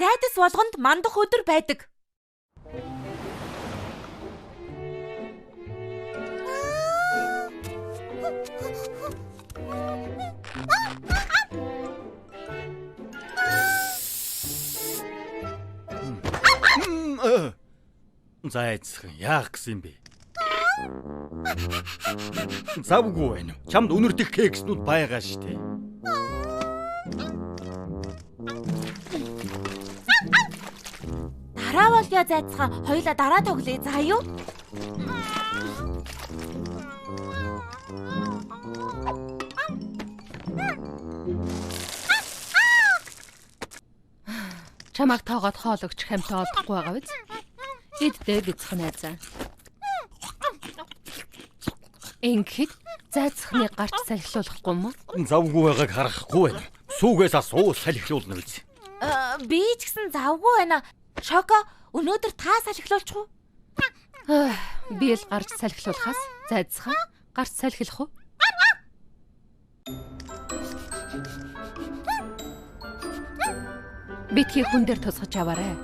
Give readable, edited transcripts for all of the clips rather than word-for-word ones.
зайдас болгонд мандах өдөр байдаг. Зайцхан яах гэсэн юм бэ? Завгүй байна уу? Чамд өнөрдөх кекснүүд байгаа штэ. Дараа болё зайцхан, хоёулаа дараа тоглоё заа юу? Чамайг тоогоод хоол өгч хамтаа олдохгүй байгаа биз? Иддээ бицхэн найзаа. Ингээд зайцхны гарч салхилуулахгүй мó? Завгүй байгааг харахгүй байна. Сүүгээс асуу салхилуулна биз? Би ч гэсэн завгүй байна. Шоко, өнөөдөр та салхилуулчих уу? Би л гарч салхилуулахаас зайцхан гарч салхилах уу? Битгий хүн дээр тусгаж аваарай.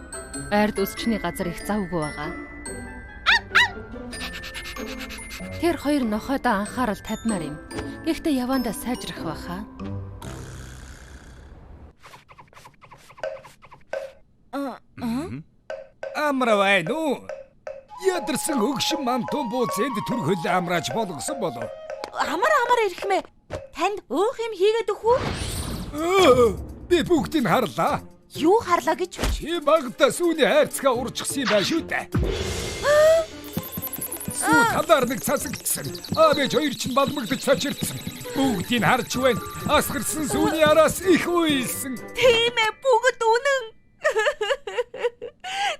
Ард үсчний газар их завгүй байгаа. Тэр хоёр нохойдоо анхаарал тавьмаар юм. Гэхдээ явандаа сайжрах байхаа. Амравай нүү. Ядарсан хөгшин мантун бууцэнд төрхөл амрааж болгосон болов. Амар ирэх мэ. Танд өөх юм хийгээд өгөх үү? Би бүгдийг харлаа. Юу харлаа гэж? Чи багтаа сүүний хайрцгаа уржчихсан юм байна шүү дээ. Сүү талаар нэг цасагдсан. Абэж хоёр ч балмагдаж цочирдсан. Бүгдийг харж байна. Асгарсан сүүний араас их уйлсан. Тийм ээ, бүгд үнэн.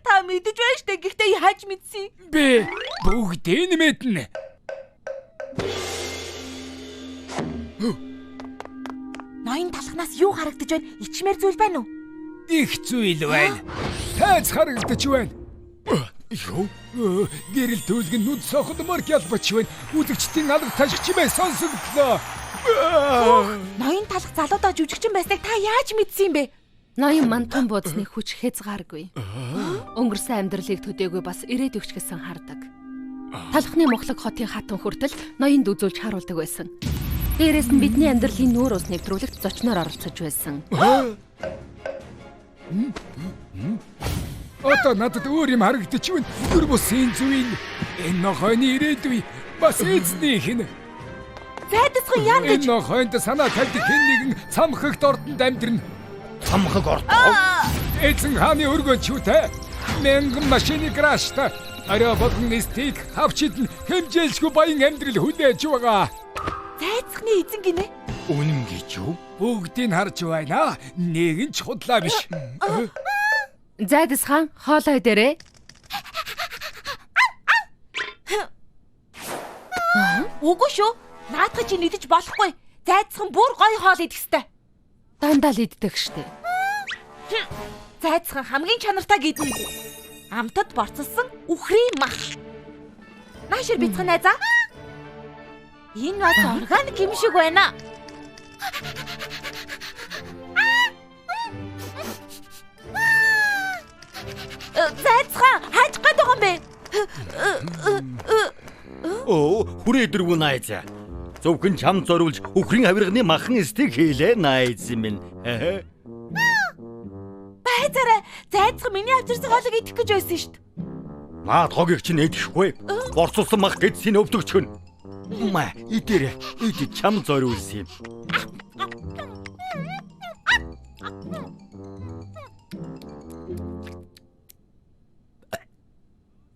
Та мэдэж байна штэ, гэхдээ яаж мэдсэн? Би бүгдийг мэднэ. Ноён талхнаас юу харагдаж байна? Ичмэр зүйл байна уу? Их зүйл байна. Тайз харагдаж байна. Юу? Гэрэл төлгөн нүд сохдмор ялбач байна. Үдэгчдийн алга ташигч мэ сонсогдлоо. Ноён талх залуудаа жүжигчин байсныг та яаж мэдсэн юм бэ? Ноён мантун буудсны хүч хязгааргүй. Өнгөрсөн амьдралыг төдөөгүй бас ирээдүйч гэсэн хардаг. Талхны мухлаг хотын хатан хүртэл ноёнд үзүүлж харуулдаг байсан. Дээрээс нь бидний амьдралын нүүр ус нэвтрүүлэгт зочноор оролцож байсан. Одоо надад өөр юм харагдаж байна. Дөр бусын зүйл. Энэ нохойны ирээдүй бас эзнийх нь. Зайдасхан яан гэж. Энэ нохойд санаа тавьдаг хэн нэгэн цамхагт ордонд амьдрна. Цамхаг ордоо. Эзэн хааны өргөч юу те? Мянган машины крашта. Арай болгон стейк хавчид хэмжээлшгүй баян амьдрал хүлээж байгаа. Зайцхны эзэн гинэ. Үнэн гэж юу? Бүгдийг харж байна. Нэг нь ч худлаа биш. Зайдасхан хоолой дээрээ. Үгүй шүү. Наадах чи нэгдэж болохгүй. Зайцхан бүр гоё хоол идэх хэвээр. Дандаа л иддэг штэ. Зайцхан хамгийн чанартай гидэн. Амтад борцолсон үхрийн мах. Наашир бицхэн найзаа. Энэ бас органик юм шиг байна. Зайцхан хаач гээд байгаа юм бэ? Хүрээ дөрвөө найзаа. Зөвхөн чам зориулж үхрийн хавирганы махан стейк хийлээ найз минь. Байцаараа зайцхан миний авчирсан хоолыг идэх гэж байсан шүү дээ. Наад хогийг чинь идэхгүй. Борцолсон мах гэдсийн өвдөгчгөн. Маа, идэрэ. Идэ чам зориулсан юм.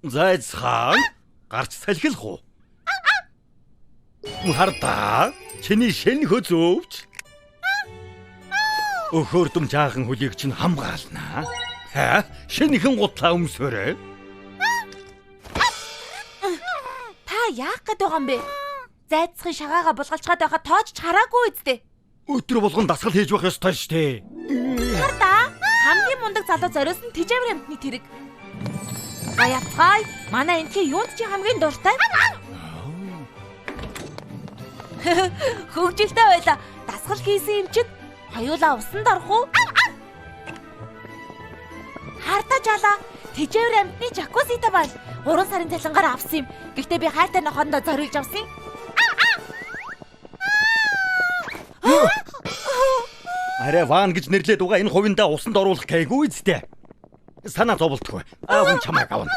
Зайцхан гарч салхилах уу? Хардаа чиний шин хөзөвч. Өхөрдөм жаахан хөлийг чинь хамгаалнаа. Шинэхэн гутлаа өмсөөрэй. Та яах гээд байгаа юм бэ? Зайцхан шагаага булгалчгаад байхад тоож хараагүй үсттэй. Өдөр болгон дасгал хийж байх ёстой штэ. Хардаа хамгийн мундаг залуу зориулсан тэжээвэр амтны тэрэг. Гаяцгай, манай энтхий юунд чи хамгийн дуртай? Хөвгөлтэй байла. Дасгал хийсэн юм чинь хоёулаа усанд орох уу? жаалаа. Тэжээвэр амтны жакузитай байна. 3 сарын цалингаар авсан юм. Гэхдээ би хайртай нохондоо зориулж авсан. Арай ван гэж нэрлээд угаа энэ хувиндаа усанд оруулах гээгүй үсттэй. Санаа зовлтгүй. Аав нь чамайг авна.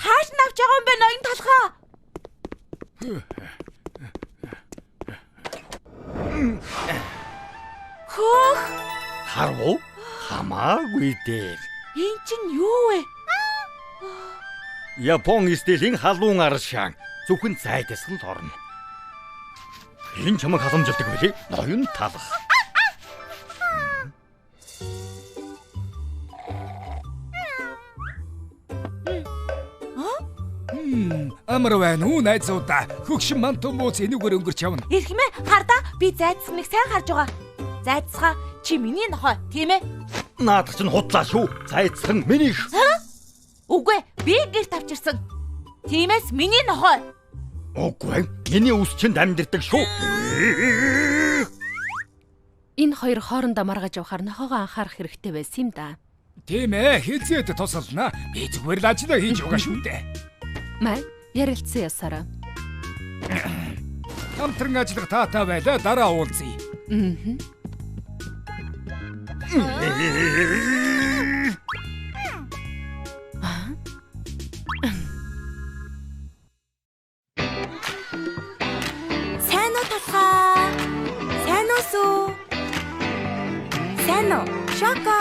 Хааш навч байгаа юм бэ ноён толгоо? Хөөх. Харвуу? Хамаагүй дээр. Энд чинь юу вэ? Япон стилийн халуун аршаан зөвхөн зайдас л орно. Энэ чамайг халамжилдаг байлээ. Ноён талах. Амар байна уу найзуудаа. Хөгшин мантун бууц энүүгээр өнгөрч явна. Эрхмээ хардаа би зайдсаныг сайн харж байгаа. Зайдсгаа чи миний нохой тийм ээ? Наадах чинь худлаа шүү. Зайцхан минийх. Үгүй би гэрт авчирсан. Тиймээс миний нохой. Үгүй миний үс чинь дамжирдаг шүү. Энэ хоёр хоорондоо маргаж явахаар нохоогоо анхаарах хэрэгтэй байсан юм да. Тийм ээ, хизээд тусална. Би зүгээр л ажлаа хийж байгаа шүү дээ. Май ярилцсан ясараа. Хамтран ажиллах таатай байлаа, дараа уулзъя. Сайн уу толгой? Сайн уу сүү? Сайн уу? Шоко.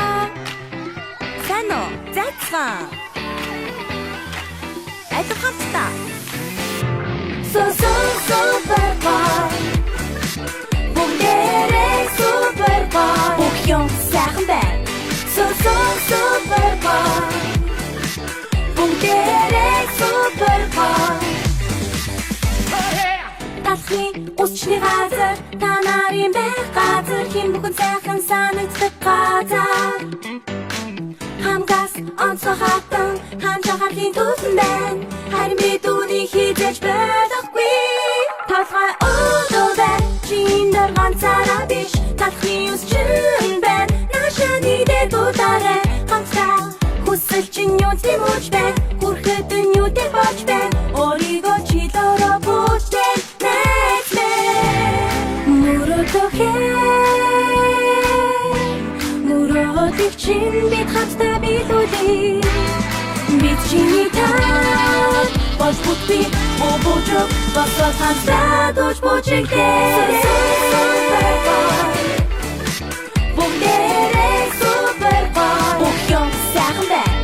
Сайн уу? Зайцхан. Айдах хамтдаа. Супербой. Бүгдээрээ супербой. Бүх юм сайхан байна. Супербой. Бүгдээрээ супербой. Талхын үчний газар та нарын байх газар хин бүхэн сайхан санагддаг газар. Хамгаас онцгой хатан ханжахарлын түлэн байна. Харин би түүний хизээж байхгүй. Талхай өдөө чинь дөр ганцаараа биш. Талхын ус чинь байна. Нашааны дээр дутаарай. Ганцаа хүсэл чинь юу тэмүүлж байна. Хүрхэд нь юу дээр болж байна. Өөрийгөө чилөөрөө бүтээн Мөрөдөх чинь бид хаттай билүүлээ. Бид чиний таа Боч бүти бобожо Басал хамтдаа дууж бочигдээ. Бүгдээрээ супербой. Бүх юм сайхан байна.